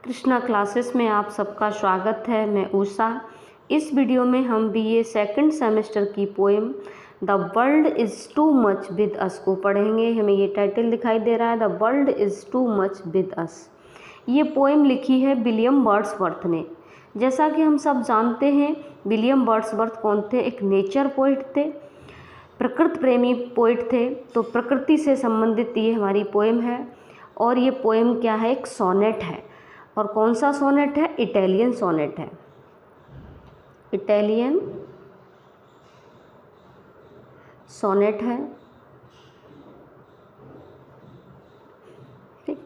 Krishna classes में आप सबका स्वागत है। मैं उषा। इस वीडियो में हम बीए सेकंड सेमेस्टर की poem the world is too much with अस को पढ़ेंगे। हमें ये टाइटल दिखाई दे रहा है, the world is too much with अस। ये पोएम लिखी है विलियम वर्ड्सवर्थ ने। जैसा कि हम सब जानते हैं, विलियम वर्ड्सवर्थ कौन थे? एक नेचर पोइट थे, प्रकृति प्रेमी पोइट थे। तो प्रकृति से संबंधित ये हमारी पोएम है। और ये पोएम क्या है? एक सोनेट है। और कौन सा सोनेट है? इटालियन सोनेट है, इटालियन सोनेट है। ठीक।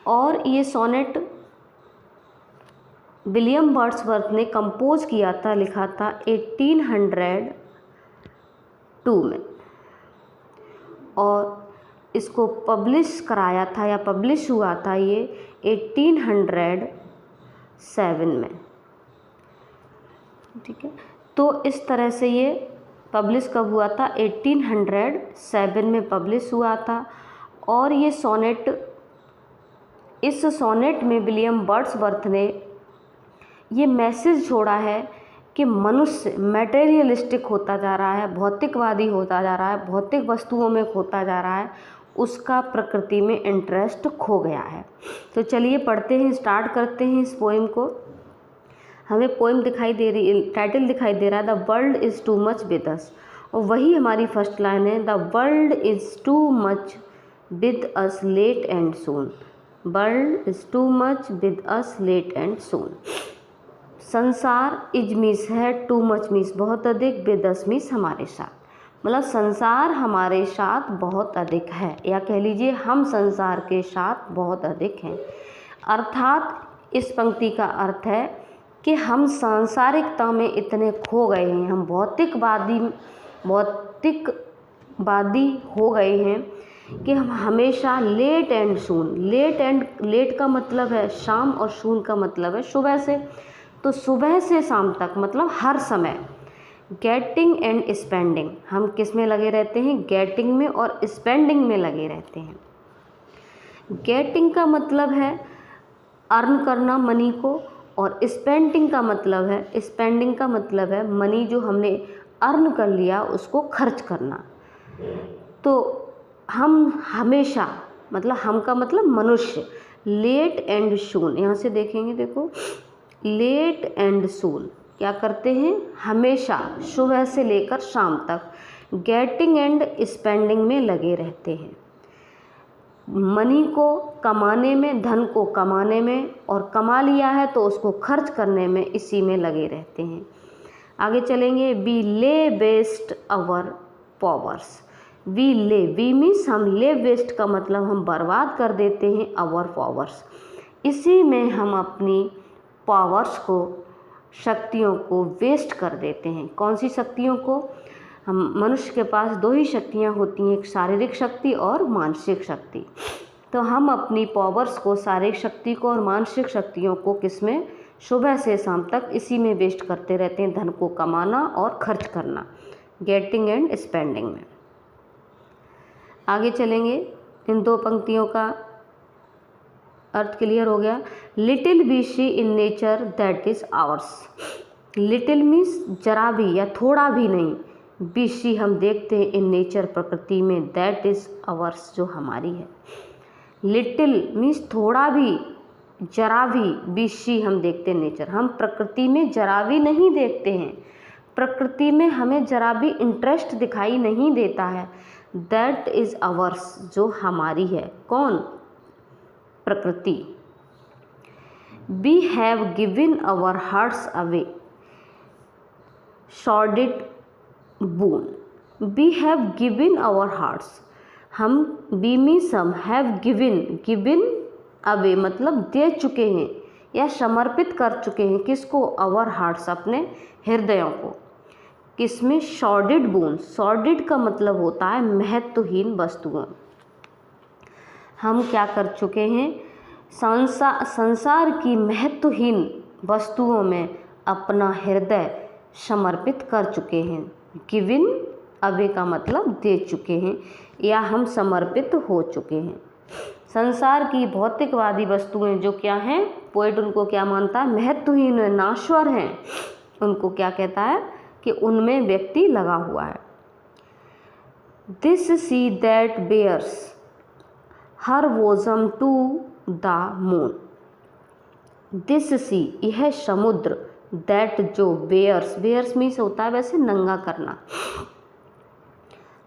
और ये सोनेट विलियम वर्ड्सवर्थ ने कंपोज किया था, लिखा था 1802 में। और इसको पब्लिश कराया था या पब्लिश हुआ था ये 1807 में। ठीक है। तो इस तरह से ये पब्लिश कब हुआ था? 1807 में पब्लिश हुआ था। और ये सोनेट, इस सोनेट में विलियम वर्ड्सवर्थ ने ये मैसेज छोड़ा है कि मनुष्य मटेरियलिस्टिक होता जा रहा है, भौतिकवादी होता जा रहा है, भौतिक वस्तुओं में खोता जा रहा है, उसका प्रकृति में इंटरेस्ट खो गया है। तो चलिए पढ़ते हैं, स्टार्ट करते हैं इस पोएम को। हमें पोएम दिखाई दे रही, टाइटल दिखाई दे रहा है, the world is too much with us. और वही हमारी फर्स्ट लाइन है, the world is too much with us late and soon. World is too much with us late and soon. संसार इज मीस है, टू मच मीस बहुत अधिक, विद अस मीस हमारे साथ। मतलब संसार हमारे साथ बहुत अधिक है, या कह लीजिए हम संसार के साथ बहुत अधिक हैं। अर्थात इस पंक्ति का अर्थ है कि हम सांसारिकता में इतने खो गए हैं, हम भौतिकवादी हो गए हैं कि हम हमेशा लेट एंड सून, लेट का मतलब है शाम और सून का मतलब है सुबह से। तो सुबह से शाम तक मतलब हर समय गेटिंग एंड स्पेंडिंग, हम किस में लगे रहते हैं? गेटिंग में और स्पेंडिंग में लगे रहते हैं। गेटिंग का मतलब है अर्न करना मनी को, और स्पेंडिंग का मतलब है मनी जो हमने अर्न कर लिया उसको खर्च करना। तो हम हमेशा, मतलब हम का मतलब मनुष्य, लेट एंड सून, यहाँ से देखेंगे, देखो लेट एंड सून क्या करते हैं? हमेशा सुबह से लेकर शाम तक गेटिंग एंड स्पेंडिंग में लगे रहते हैं। मनी को कमाने में, धन को कमाने में, और कमा लिया है तो उसको खर्च करने में, इसी में लगे रहते हैं। आगे चलेंगे, we lay waste our powers. We means हम ले वेस्ट का मतलब हम बर्बाद कर देते हैं, आवर पावर्स, इसी में हम अपनी पावर्स को, शक्तियों को वेस्ट कर देते हैं। कौन सी शक्तियों को? हम मनुष्य के पास दो ही शक्तियाँ होती हैं, एक शारीरिक शक्ति और मानसिक शक्ति। तो हम अपनी पावर्स को, शारीरिक शक्ति को और मानसिक शक्तियों को किसमें? सुबह से शाम तक इसी में वेस्ट करते रहते हैं, धन को कमाना और खर्च करना, गेटिंग एंड स्पेंडिंग में। आगे चलेंगे, इन दो पंक्तियों का अर्थ क्लियर हो गया। Little we see in nature that is ours. Little means जरा भी या थोड़ा भी नहीं, वी सी हम देखते हैं, इन नेचर प्रकृति में, दैट इज़ आवर्स जो हमारी है। लिटिल मीन्स थोड़ा भी, जरा भी, वी सी हम देखते हैं नेचर, हम प्रकृति में जरा भी नहीं देखते हैं, प्रकृति में हमें जरा भी इंटरेस्ट दिखाई नहीं देता है। दैट इज़ आवर्स जो हमारी है। कौन? प्रकृति। We have given our hearts away sordid boon. We have given our hearts, हम, वी मीन्स हम, हैव गिवन अवे मतलब दे चुके हैं या समर्पित कर चुके हैं, किसको? आवर हार्ट्स, अपने हृदयों को। किसमें? सॉर्डेड बोन। सॉर्डेड का मतलब होता है महत्वहीन वस्तुओं। हम क्या कर चुके हैं? संसार की महत्वहीन वस्तुओं में अपना हृदय समर्पित कर चुके हैं। गिवन अवे का मतलब दे चुके हैं, या हम समर्पित हो चुके हैं। संसार की भौतिकवादी वस्तुएं जो क्या हैं, पोएट उनको क्या मानता है, महत्वहीन है, नाश्वर हैं, उनको क्या कहता है कि उनमें व्यक्ति लगा हुआ है। This sea that bears her bosom to the moon. This sea यह समुद्र, दैट जो बेयर्स, बेयर्स मीन्स होता है वैसे नंगा करना,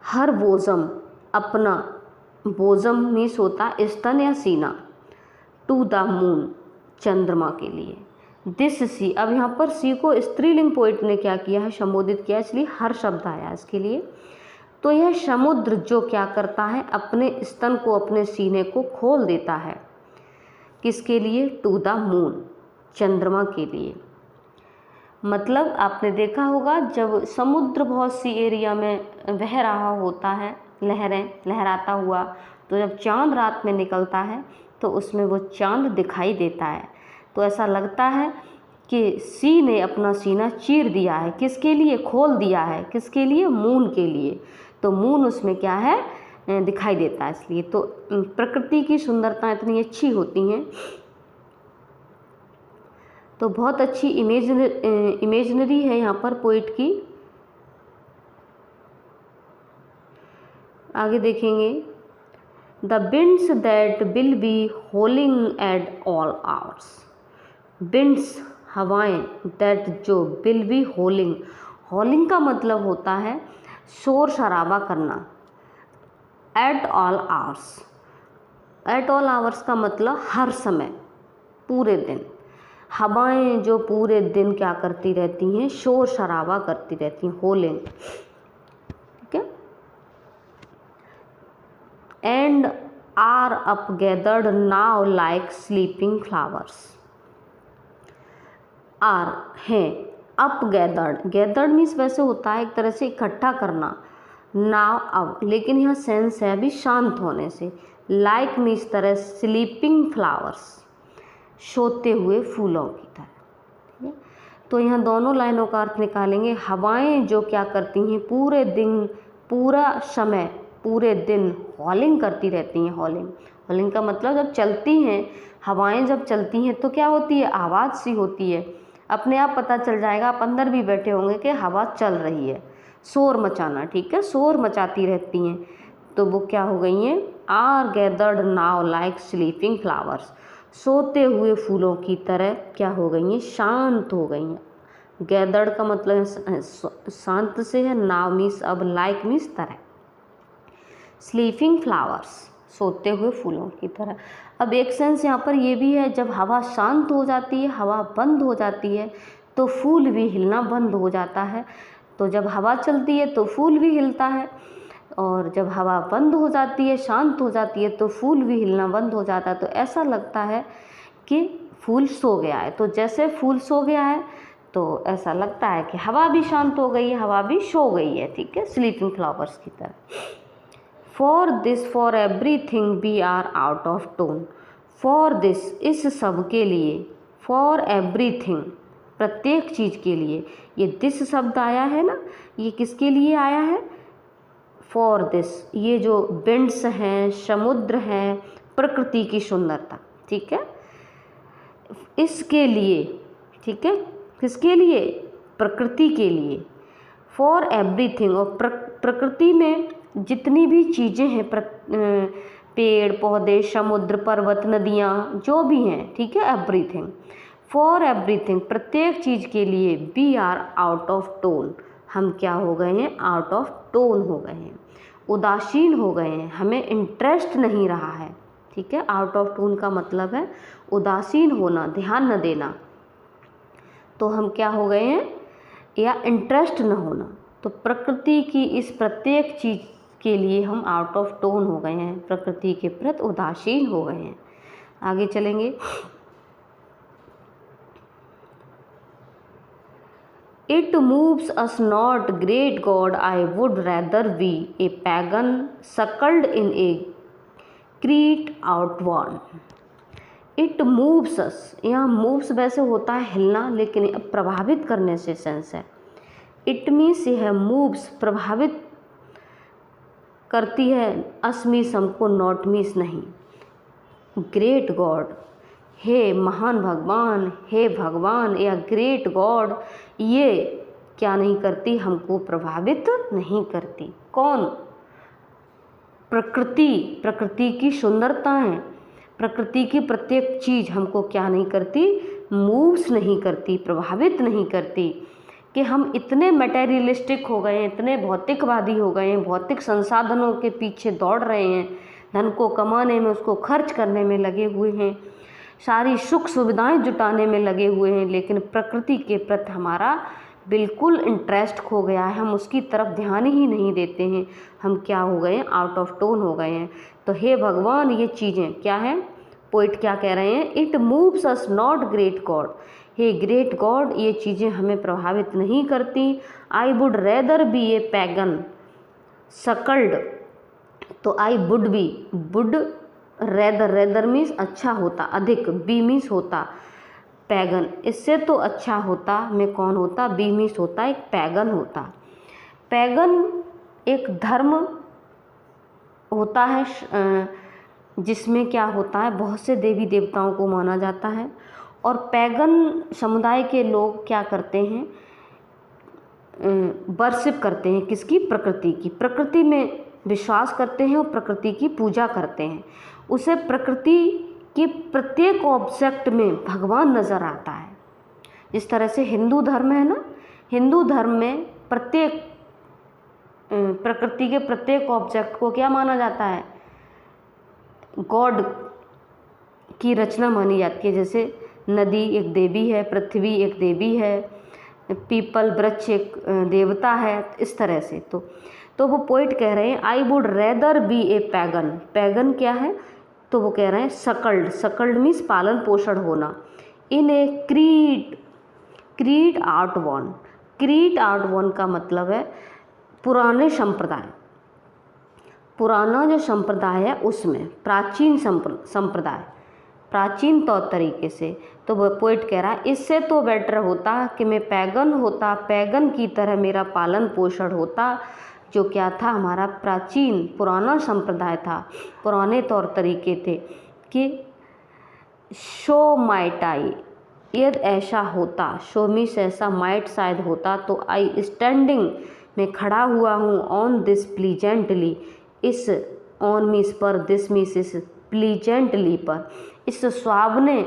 हर बोसम अपना, बोसम मीन्स होता है स्तन या सीना, टू द मून चंद्रमा के लिए। दिस सी, अब यहाँ पर सी को स्त्रीलिंग पोइट ने क्या किया है, संबोधित किया, इसलिए हर शब्द आया इसके लिए। तो यह समुद्र जो क्या करता है, अपने स्तन को, अपने सीने को खोल देता है, किसके लिए, टू द मून चंद्रमा के लिए। मतलब आपने देखा होगा जब समुद्र बहुत सी एरिया में बह रहा होता है, लहरें लहराता हुआ, तो जब चांद रात में निकलता है तो उसमें वो चांद दिखाई देता है, तो ऐसा लगता है कि सी ने अपना सीना चीर दिया है, किसके लिए, खोल दिया है, किसके लिए, मून के लिए। तो मून उसमें क्या है, दिखाई देता है। इसलिए तो प्रकृति की सुंदरता इतनी अच्छी होती हैं, तो बहुत अच्छी इमेजनरी है यहाँ पर पोइट की। आगे देखेंगे, the winds that will be howling at all hours. Winds हवाएं, दैट जो विल बी होलिंग, होलिंग का मतलब होता है शोर शराबा करना, at all hours, at all hours का मतलब हर समय, पूरे दिन। हवाएं जो पूरे दिन क्या करती रहती हैं, शोर शराबा करती रहती हैं, होलिंग, ठीक है। And are up gathered now like sleeping flowers. Are हैं अप गैदर्ड, गैदर्ड मीन्स वैसे होता है एक तरह से इकट्ठा करना, नाव अब, लेकिन यहाँ सेंस है अभी शांत होने से, लाइक मीन्स तरह, स्लीपिंग फ्लावर्स सोते हुए फूलों की तरह, ठीक है। तो यहाँ दोनों लाइनों का अर्थ निकालेंगे। हवाएं जो क्या करती हैं, पूरे दिन, पूरा समय, पूरे दिन हॉलिंग करती रहती हैं। हॉलिंग, हॉलिंग का मतलब जब चलती हैं हवाएं, जब चलती हैं तो क्या होती है, आवाज़ सी होती है, अपने आप पता चल जाएगा, आप अंदर भी बैठे होंगे कि हवा चल रही है, शोर मचाना, ठीक है, शोर मचाती रहती हैं। तो वो क्या हो गई हैं, are gathered now like sleeping flowers, सोते हुए फूलों की तरह क्या हो गई हैं, शांत हो गई हैं। गैदर्ड का मतलब शांत से है, नाव मीन्स अब, लाइक मीन्स तरह, स्लीपिंग फ्लावर्स सोते हुए फूलों की तरह। अब एक सेंस यहाँ पर ये भी है, जब हवा शांत हो जाती है, हवा बंद हो जाती है तो फूल भी हिलना बंद हो जाता है। तो जब हवा चलती है तो फूल भी हिलता है, और जब हवा बंद हो जाती है, शांत हो जाती है, तो फूल भी हिलना बंद हो जाता है। तो ऐसा लगता है कि फूल सो गया है। तो जैसे फूल सो गया है तो ऐसा लगता है कि हवा भी शांत हो गई है, हवा भी सो गई है, ठीक है, स्लीपिंग फ्लावर्स की तरह। For this, for everything we are out of tune. For this, इस सब के लिए, फॉर एवरीथिंग प्रत्येक चीज़ के लिए, ये दिस शब्द आया है ना, ये किसके लिए आया है, फॉर दिस, ये जो विंड्स हैं, समुद्र हैं, प्रकृति की सुंदरता, ठीक है, इसके लिए, ठीक है, किसके लिए, प्रकृति के लिए। फॉर एवरीथिंग, और प्रकृति में जितनी भी चीज़ें हैं, पेड़ पौधे, समुद्र, पर्वत, नदियाँ, जो भी हैं, ठीक है, एवरीथिंग, फॉर एवरीथिंग प्रत्येक चीज़ के लिए, we are out of tune, हम क्या हो गए हैं, आउट ऑफ टोन हो गए हैं, उदासीन हो गए हैं, हमें इंटरेस्ट नहीं रहा है, ठीक है। आउट ऑफ टोन का मतलब है उदासीन होना, ध्यान न देना, तो हम क्या हो गए हैं, या इंटरेस्ट न होना। तो प्रकृति की इस प्रत्येक चीज़ के लिए हम आउट ऑफ टोन हो गए हैं, प्रकृति के प्रति उदासीन हो गए हैं। आगे चलेंगे, It moves us not, great God, I would rather be a pagan suckled in a crete outworn. It moves us, यहाँ moves वैसे होता है हिलना, लेकिन प्रभावित करने से सेंस है। It means यह moves प्रभावित करती है, us means हमको, not means नहीं। ग्रेट गॉड, हे महान भगवान, हे भगवान या ग्रेट गॉड, ये क्या नहीं करती, हमको प्रभावित नहीं करती। कौन? प्रकृति, प्रकृति की सुंदरताएं, प्रकृति की प्रत्येक चीज़ हमको क्या नहीं करती, मूव्स नहीं करती, प्रभावित नहीं करती। कि हम इतने मटेरियलिस्टिक हो गए हैं, इतने भौतिकवादी हो गए हैं, भौतिक संसाधनों के पीछे दौड़ रहे हैं, धन को कमाने में, उसको खर्च करने में लगे हुए हैं, सारी सुख सुविधाएं जुटाने में लगे हुए हैं, लेकिन प्रकृति के प्रति हमारा बिल्कुल इंटरेस्ट खो गया है, हम उसकी तरफ ध्यान ही नहीं देते हैं। हम क्या हो गए हैं, आउट ऑफ टोन हो गए हैं। तो हे भगवान, ये चीज़ें क्या हैं, पोइट क्या कह रहे हैं, it moves us not great God, हे ग्रेट गॉड, ये चीज़ें हमें प्रभावित नहीं करती। I would rather be a pagan suckled, तो I would be, would rather, rather means अच्छा होता, अधिक, बी मीन्स होता, पैगन, इससे तो अच्छा होता, मैं कौन होता, बी मीन्स होता, एक पैगन होता। पैगन एक धर्म होता है जिसमें क्या होता है, बहुत से देवी देवताओं को माना जाता है, और पैगन समुदाय के लोग क्या करते हैं, वर्शिप करते हैं, किसकी, प्रकृति की, प्रकृति में विश्वास करते हैं और प्रकृति की पूजा करते हैं। उसे प्रकृति के प्रत्येक ऑब्जेक्ट में भगवान नज़र आता है। जिस तरह से हिंदू धर्म है ना, हिंदू धर्म में प्रत्येक प्रकृति के प्रत्येक ऑब्जेक्ट को क्या माना जाता है, गॉड की रचना मानी जाती है। जैसे नदी एक देवी है, पृथ्वी एक देवी है, पीपल वृक्ष एक देवता है, इस तरह से। तो वो पोइट कह रहे हैं आई would rather be a pagan, pagan क्या है, तो वो कह रहे हैं सकल्ड, सकल्ड मीन्स पालन पोषण होना, इन ए क्रीड, क्रीड आर्ट वन, क्रीड आर्ट वन का मतलब है पुराने संप्रदाय, पुराना जो संप्रदाय है उसमें, प्राचीन संप्रदाय, प्राचीन तौर तरीके से। तो वो पोइट कह रहा है इससे तो बेटर होता कि मैं पैगन होता, पैगन की तरह मेरा पालन पोषण होता, जो क्या था, हमारा प्राचीन पुराना संप्रदाय था, पुराने तौर तरीके थे। कि शो माइट आई, यदि ऐसा होता, शो मीन्स ऐसा, माइट शायद होता, तो आई स्टैंडिंग, मैं खड़ा हुआ हूँ, ऑन दिस प्लीजेंटली, इस, ऑन मीन्स पर, दिस मीन्स इस, प्लीजेंटली पर, इस सुहावने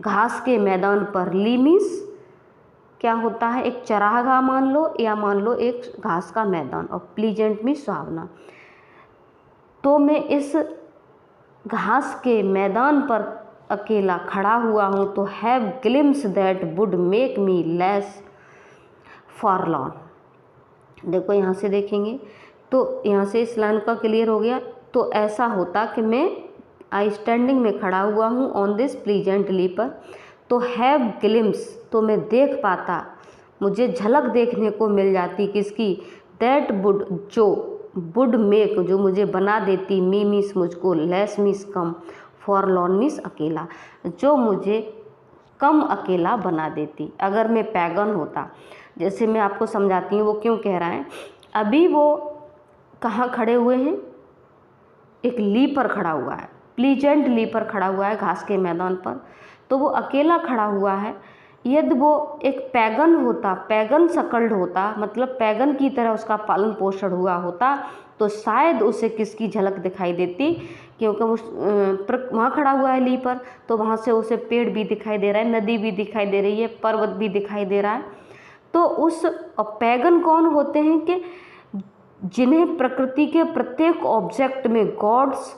घास के मैदान पर, ली मीन्स क्या होता है, एक चरागाह मान लो, या मान लो एक घास का मैदान, और प्लीजेंट मीन्स सुहावना। तो मैं इस घास के मैदान पर अकेला खड़ा हुआ हूँ, तो have glimpse that would make me less forlorn. देखो यहाँ से देखेंगे तो यहाँ से इस लाइन का क्लियर हो गया। तो ऐसा होता कि मैं आई स्टैंडिंग में खड़ा हुआ हूँ ऑन दिस प्लीजेंटली पर, तो हैव ग्लिम्स, तो मैं देख पाता, मुझे झलक देखने को मिल जाती, किसकी, दैट वुड, जो, वुड मेक, जो मुझे बना देती, मी मीस मुझको, लेस मीस कम, फॉरलॉर्न मीस अकेला, जो मुझे कम अकेला बना देती अगर मैं पैगन होता। जैसे मैं आपको समझाती हूँ वो क्यों कह रहा है। अभी वो कहाँ खड़े हुए हैं, एक ली पर खड़ा हुआ है, प्लीजेंट ली पर खड़ा हुआ है घास के मैदान पर, तो वो अकेला खड़ा हुआ है। यदि वो एक पैगन होता, पैगन सकल्ड होता, मतलब पैगन की तरह उसका पालन पोषण हुआ होता, तो शायद उसे किसकी झलक दिखाई देती, क्योंकि वो वहाँ खड़ा हुआ है ली पर, तो वहाँ से उसे पेड़ भी दिखाई दे रहा है, नदी भी दिखाई दे रही है, पर्वत भी दिखाई दे रहा है। तो उस पैगन कौन होते हैं कि जिन्हें प्रकृति के प्रत्येक ऑब्जेक्ट में गॉड्स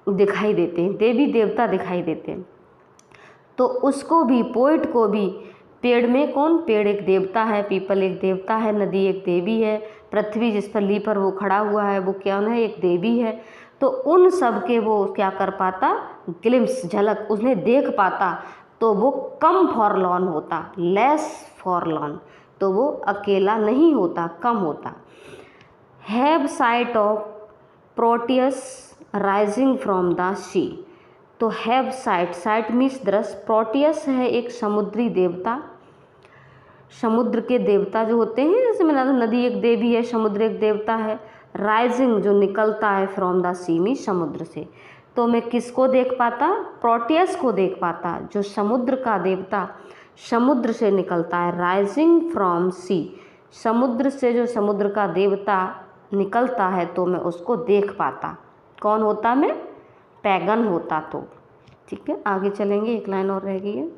दिखाई देते हैं, देवी देवता दिखाई देते हैं। तो उसको भी, पोइट को भी, पेड़ में कौन, पेड़ एक देवता है, पीपल एक देवता है, नदी एक देवी है, पृथ्वी जिस पर ली पर वो खड़ा हुआ है वो क्या है, एक देवी है। तो उन सब के वो क्या कर पाता, ग्लिम्स, झलक उन्हें देख पाता, तो वो कम फॉरलॉर्न होता, लेस फॉरलॉर्न, तो वो अकेला नहीं होता, कम होता। Have sight of Proteus rising from the sea, तो हैव साइट, साइट मीन्स दृश्य, प्रोटियस है एक समुद्री देवता, समुद्र के देवता जो होते हैं, जैसे मैंने कहा नदी एक देवी है, समुद्र एक देवता है, राइजिंग जो निकलता है फ्रॉम द सी मीन्स समुद्र से, तो मैं किसको देख पाता, प्रोटियस को देख पाता, जो समुद्र का देवता समुद्र से निकलता है, राइजिंग फ्रॉम सी, समुद्र से जो समुद्र का देवता निकलता है तो मैं उसको देख पाता। कौन होता मैं, पैगन होता तो। ठीक है, आगे चलेंगे, एक लाइन और रह गई है।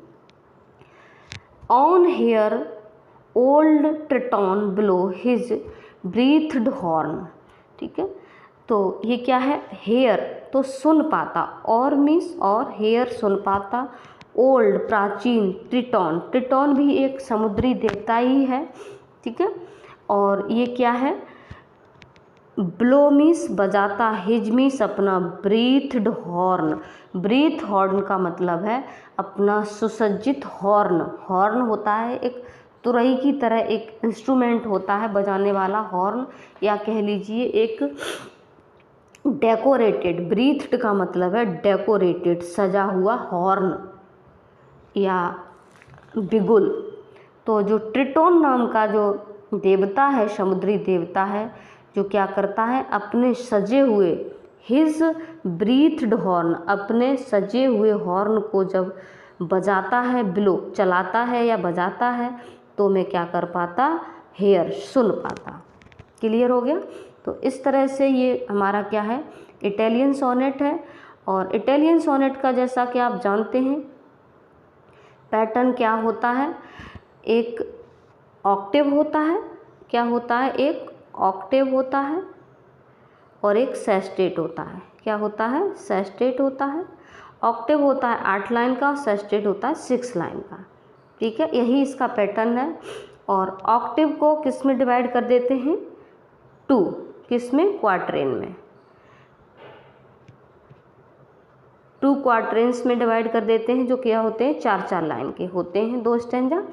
Or hear old Triton blow his wreathed horn. ठीक है, तो ये क्या है, हेयर तो सुन पाता, और मीन्स और, हेयर सुन पाता, ओल्ड प्राचीन, ट्रिटॉन, ट्रिटॉन भी एक समुद्री देवता ही है। ठीक है, और ये क्या है, ब्लो मीन्स बजाता, हिज मीन्स अपना, ब्रीथड हॉर्न, ब्रीथ हॉर्न का मतलब है अपना सुसज्जित हॉर्न। हॉर्न होता है एक तुरई की तरह एक इंस्ट्रूमेंट होता है बजाने वाला हॉर्न, या कह लीजिए एक डेकोरेटेड, ब्रीथड का मतलब है डेकोरेटेड, सजा हुआ हॉर्न या बिगुल। तो जो ट्रिटोन नाम का जो देवता है, समुद्री देवता है, जो क्या करता है, अपने सजे हुए, हिज ब्रीथड हॉर्न, अपने सजे हुए हॉर्न को जब बजाता है, ब्लो चलाता है या बजाता है, तो मैं क्या कर पाता, हेयर सुन पाता। क्लियर हो गया। तो इस तरह से ये हमारा क्या है, इटालियन सोनेट है। और इटालियन सोनेट का जैसा कि आप जानते हैं पैटर्न क्या होता है, एक ऑक्टेव होता है, क्या होता है, एक ऑक्टेव होता है और एक सेस्टेट होता है। क्या होता है, सेस्टेट होता है। ऑक्टेव होता है 8 लाइन का, सेस्टेट होता है 6 लाइन का। ठीक है, यही इसका पैटर्न है। और ऑक्टेव को किस में डिवाइड कर देते हैं, 2, किस में, क्वार्टरेन में, 2 क्वार्टरेंस में डिवाइड कर देते हैं, जो क्या होते हैं, 4-4 लाइन के होते हैं 2 स्टैंजा।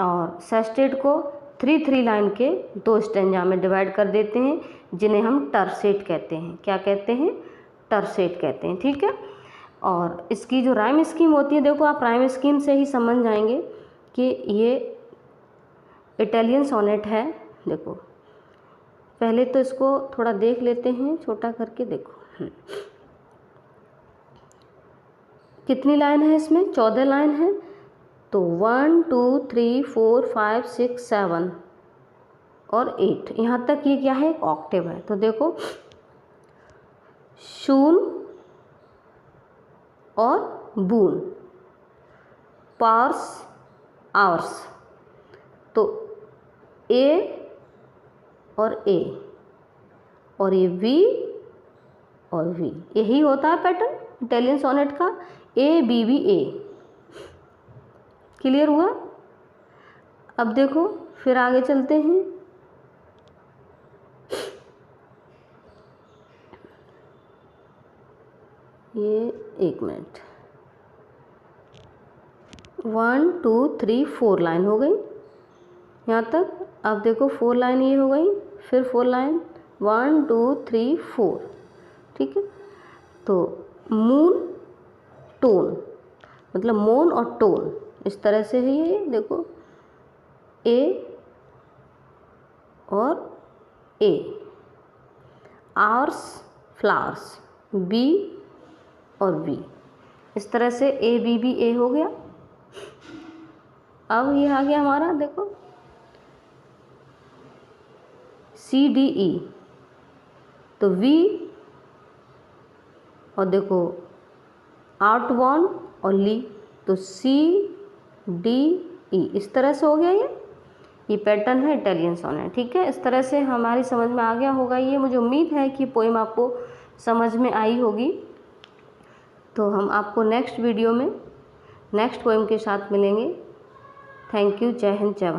और सेस्टेट को 3-3 लाइन के 2 स्टैंजा में डिवाइड कर देते हैं, जिन्हें हम टर्सेट कहते हैं। क्या कहते हैं, टर्सेट कहते हैं। ठीक है, और इसकी जो राइम स्कीम होती है, देखो आप राइम स्कीम से ही समझ जाएंगे कि ये इटालियन सोनेट है। देखो पहले तो इसको थोड़ा देख लेते हैं, छोटा करके देखो कितनी लाइन है इसमें, 14 लाइन है। तो 1 2 3 4 5 6 7 और 8, यहाँ तक ये क्या है, एक ऑक्टेव है। तो देखो शून और बून, पार्स, आवर्स, तो ए और ए, और ये वी और वी, यही होता है पैटर्न इटालियन सोनेट का, A B B A. Clear हुआ। अब देखो फिर आगे चलते हैं। ये 1 मिनट, 1 2 3 4 लाइन हो गई यहाँ तक। अब देखो 4 लाइन ये हो गई, फिर 4 लाइन, 1 2 3 4। ठीक है, तो मून टोन, मतलब मोन और टोन, इस तरह से है ये। देखो ए और ए, आर्स, फ्लावर्स, बी और बी, इस तरह से ए बी बी ए हो गया। अब ये आ गया हमारा, देखो सी डी ई, तो वी, और देखो आर्ट वन और ली, तो सी डी ई, इस तरह से हो गया ये पैटर्न है इटालियन सोनेट। ठीक है, इस तरह से हमारी समझ में आ गया होगा ये। मुझे उम्मीद है कि पोएम आपको समझ में आई होगी। तो हम आपको नेक्स्ट वीडियो में नेक्स्ट पोएम के साथ मिलेंगे। थैंक यू, जय हिंद, जय भारत।